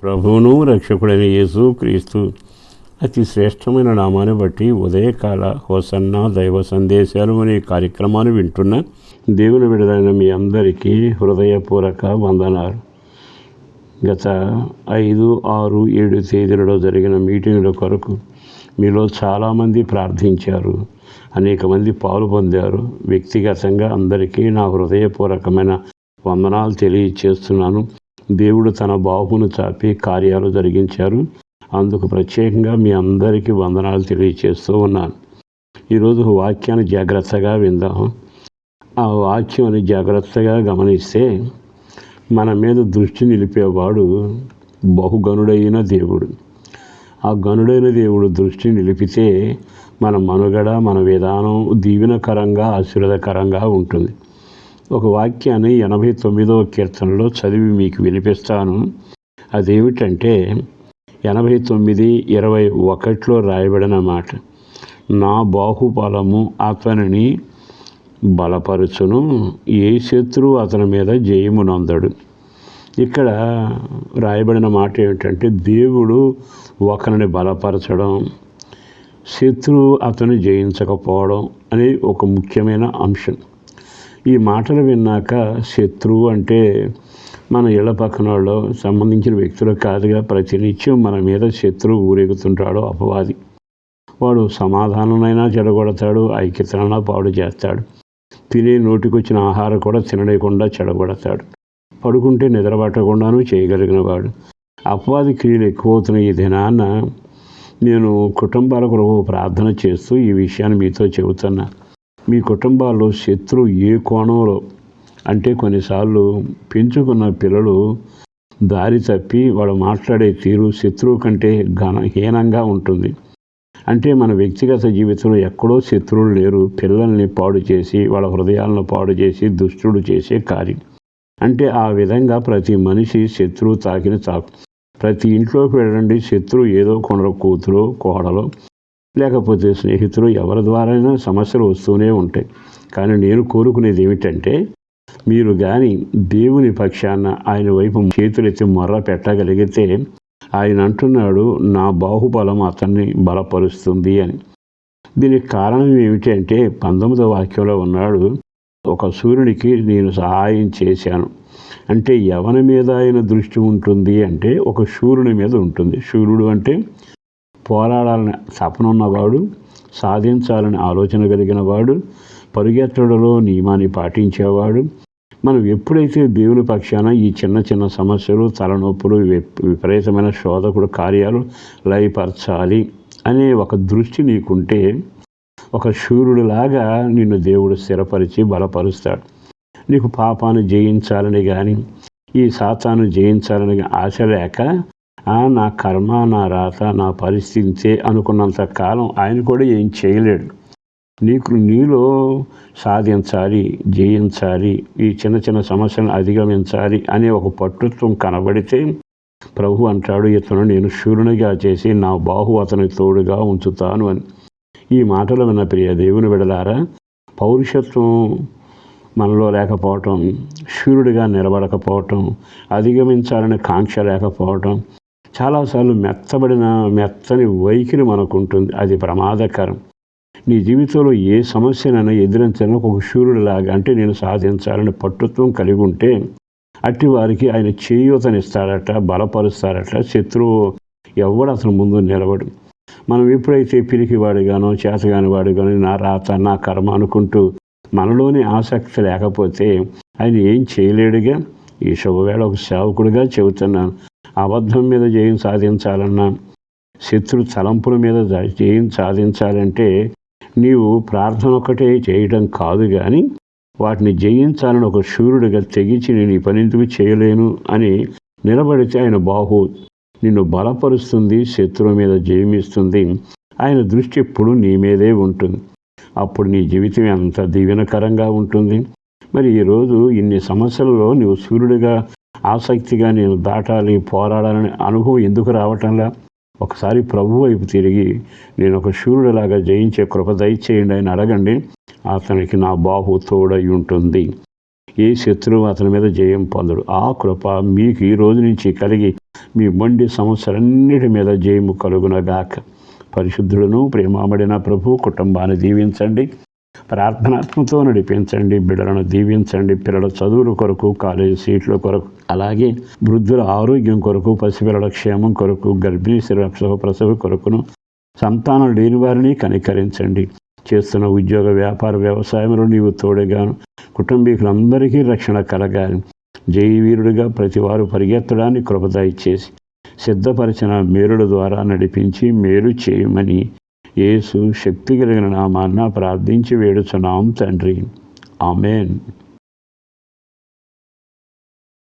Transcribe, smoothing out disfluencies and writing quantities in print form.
ప్రభువును రక్షకుడైన యేసు క్రీస్తు అతి శ్రేష్టమైన నామాన్ని బట్టి ఉదయకాల హోసన్న దైవ సందేశాలు అనే కార్యక్రమాన్ని వింటున్న దేవుని బిడ్డలైన మీ అందరికీ హృదయపూర్వక వందనాలు. గత 5, 6, 7 తేదీలలో జరిగిన మీటింగుల కొరకు మీలో చాలామంది ప్రార్థించారు, అనేక మంది పాలు పొందారు. వ్యక్తిగతంగా అందరికీ నా హృదయపూర్వకమైన వందనాలు తెలియచేస్తున్నాను. దేవుడు తన బాహును చాపి కార్యాలు జరిగించారు. అందుకు ప్రత్యేకంగా మీ అందరికీ వందనాలు తెలియచేస్తూ ఉన్నాను. ఈరోజు వాక్యాన్ని జాగ్రత్తగా విందాం. ఆ వాక్యాన్ని జాగ్రత్తగా గమనిస్తే మన మీద దృష్టి నిలిపేవాడు బహుగనుడైన దేవుడు. ఆ గనుడైన దేవుడు దృష్టి నిలిపితే మన మనుగడ, మన విధానం దీవెనకరంగా, ఆశీర్వాదకరంగా ఉంటుంది. ఒక వాక్యాన్ని 89వ కీర్తనలో చదివి మీకు వినిపిస్తాను. అదేమిటంటే 89:21లో రాయబడిన మాట, నా బాహుబలము అతనిని బలపరుచును, ఏ శత్రువు అతని మీద జయమునందడు. ఇక్కడ రాయబడిన మాట ఏమిటంటే దేవుడు ఒకరిని బలపరచడం, శత్రువు అతను జయించకపోవడం అనే ఒక ముఖ్యమైన అంశం. ఈ మాటలు విన్నాక శత్రువు అంటే మన ఇళ్ల పక్కన వాళ్ళు సంబంధించిన వ్యక్తులు కాదుగా, ప్రతినిత్యం మన మీద శత్రువు ఊరేగుతుంటాడు అపవాది. వాడు సమాధానమైనా చెడగొడతాడు, ఐక్యతనైనా పాడు చేస్తాడు. తినే నోటికొచ్చిన ఆహారం కూడా తినలేకుండా చెడగొడతాడు. పడుకుంటే నిద్ర పట్టకుండాను చేయగలిగిన వాడు. అపవాది క్రియలు ఎక్కువవుతున్న ఈ దినాన్న నేను కుటుంబాల కొరకు ప్రార్థన చేస్తూ ఈ విషయాన్ని మీతో చెబుతున్నా. మీ కుటుంబాల్లో శత్రువు ఏ కోణంలో అంటే, కొన్నిసార్లు పెంచుకున్న పిల్లలు దారి తప్పి వాడు మాట్లాడే తీరు శత్రువు కంటే హీనంగా ఉంటుంది. అంటే మన వ్యక్తిగత జీవితంలో ఎక్కడో శత్రువులు లేరు, పిల్లల్ని పాడు చేసి వాళ్ళ హృదయాలను పాడు చేసి దుష్టుడు చేసే కార్యం. అంటే ఆ విధంగా ప్రతి మనిషి శత్రువు తాకిన తాకు. ప్రతి ఇంట్లోకి వెళ్ళండి, శత్రువు ఏదో కొందరు కూతురు, కోడలు, లేకపోతే స్నేహితులు, ఎవరి ద్వారైనా సమస్యలు వస్తూనే ఉంటాయి. కానీ నేను కోరుకునేది ఏమిటంటే, మీరు కానీ దేవుని పక్షాన ఆయన వైపు చేతులెత్తి మొర్ర పెట్టగలిగితే ఆయన అంటున్నాడు, నా బాహుబలం అతన్ని బలపరుస్తుంది అని. దీనికి కారణం ఏమిటంటే 19వ వాక్యంలో ఉన్నాడు, ఒక సూర్యునికి నేను సహాయం చేశాను. అంటే ఎవరి మీద ఆయన దృష్టి ఉంటుంది అంటే ఒక శూరుని మీద ఉంటుంది. శూరుడు అంటే పోరాడాలని తపన ఉన్నవాడు, సాధించాలని ఆలోచన కలిగిన వాడు, పరుగెత్తడంలో నియమాన్ని పాటించేవాడు. మనం ఎప్పుడైతే దేవుని పక్షాన ఈ చిన్న చిన్న సమస్యలు, తలనొప్పులు, విపరీతమైన శోధకుడు కార్యాలు లయపరచాలి అనే ఒక దృష్టి నీకుంటే, ఒక శూరుడిలాగా నిన్ను దేవుడు స్థిరపరిచి బలపరుస్తాడు. నీకు పాపాన్ని జయించాలని కానీ, ఈ సాతాను జయించాలని ఆశ లేక, నా కర్మ, నా రాత, నా పరిస్థితి అనుకున్నంత కాలం ఆయన కూడా ఏం చేయలేడు. నీలో సాధించాలి, జయించాలి, ఈ చిన్న చిన్న సమస్యలను అధిగమించాలి అనే ఒక పట్టుత్వం కనబడితే ప్రభు అంటాడు, ఇతను నేను శూరునిగా చేసి నా బాహు అతనికి తోడుగా ఉంచుతాను అని. ఈ మాటలు విన్న ప్రియ దేవుని బిడ్డలారా, పౌరుషత్వం మనలో లేకపోవటం, శూరుడిగా నిలబడకపోవటం, అధిగమించాలనే కాంక్ష లేకపోవటం, చాలాసార్లు మెత్తని వైఖరి మనకు ఉంటుంది. అది ప్రమాదకరం. నీ జీవితంలో ఏ సమస్యనైనా ఎదిరించాలని ఒక శూరుడిలాగా, అంటే నేను సాధించాలని పట్టుత్వం కలిగి ఉంటే అట్టి వారికి ఆయన చేయూతనిస్తాడట, బలపరుస్తాడట. శత్రువు ఎవడు అతను ముందు నిలబడు. మనం ఎప్పుడైతే పిరికివాడిగానో, చేతగాని వాడిగానో, నా రాత, నా కర్మ అనుకుంటూ మనలోని ఆసక్తి లేకపోతే ఆయన ఏం చేయలేడుగా. ఈ శుభవేళ ఒక సేవకుడిగా చెబుతున్నాను, అబద్ధం మీద జయం సాధించాలన్నా, శత్రు తలంపుల మీద జయం సాధించాలంటే నీవు ప్రార్థన ఒకటే చేయడం కాదు, కానీ వాటిని జయించాలని ఒక శూరుడిగా తెగించి నేను ఈ పని ఎందుకు చేయలేను అని నిలబడితే ఆయన బాహు నిన్ను బలపరుస్తుంది, శత్రువు మీద జయమిస్తుంది. ఆయన దృష్టి ఎప్పుడు నీ మీదే ఉంటుంది. అప్పుడు నీ జీవితం ఎంత దీవెనకరంగా ఉంటుంది. మరి ఈరోజు ఇన్ని సమస్యలలో నువ్వు సూర్యుడిగా ఆసక్తిగా నేను దాటాలి, పోరాడాలనే అనుభవం ఎందుకు రావటంలా? ఒకసారి ప్రభు వైపు తిరిగి నేను ఒక శూరుడిలాగా జయించే కృప దయచేయండి అని అడగండి. అతనికి నా బాహు తోడై ఉంటుంది. ఏ శత్రువు అతని మీద జయం పొందడు. ఆ కృప మీకు ఈ రోజు నుంచి కలిగి మీ మొండి సమస్యలన్నిటి మీద జయము కలుగునగాక. పరిశుద్ధులను ప్రేమామడిన ప్రభు కుటుంబాన్ని దీవించండి, ప్రార్థనాత్మతో నడిపించండి, బిడ్డలను దీవించండి. పిల్లల చదువుల కొరకు, కాలేజీ సీట్ల కొరకు, అలాగే వృద్ధుల ఆరోగ్యం కొరకు, పసిపిల్లల క్షేమం కొరకు, గర్భిణీ శిశు ప్రసవ కొరకును, సంతానం లేని వారిని కనికరించండి. చేస్తున్న ఉద్యోగ వ్యాపార వ్యవసాయంలో నీవు తోడుగాను, కుటుంబీకులందరికీ రక్షణ కలగాలి. జయవీరుడిగా ప్రతివారు పరిగెత్తడాన్ని కృప దయచేసి సిద్ధపరిచిన మేలుల ద్వారా నడిపించి మేలు చేయమని యేసు శక్తి కలిగిన నామాన్న ప్రార్థించి వేడుచున్నాం తండ్రి. ఆమెన్.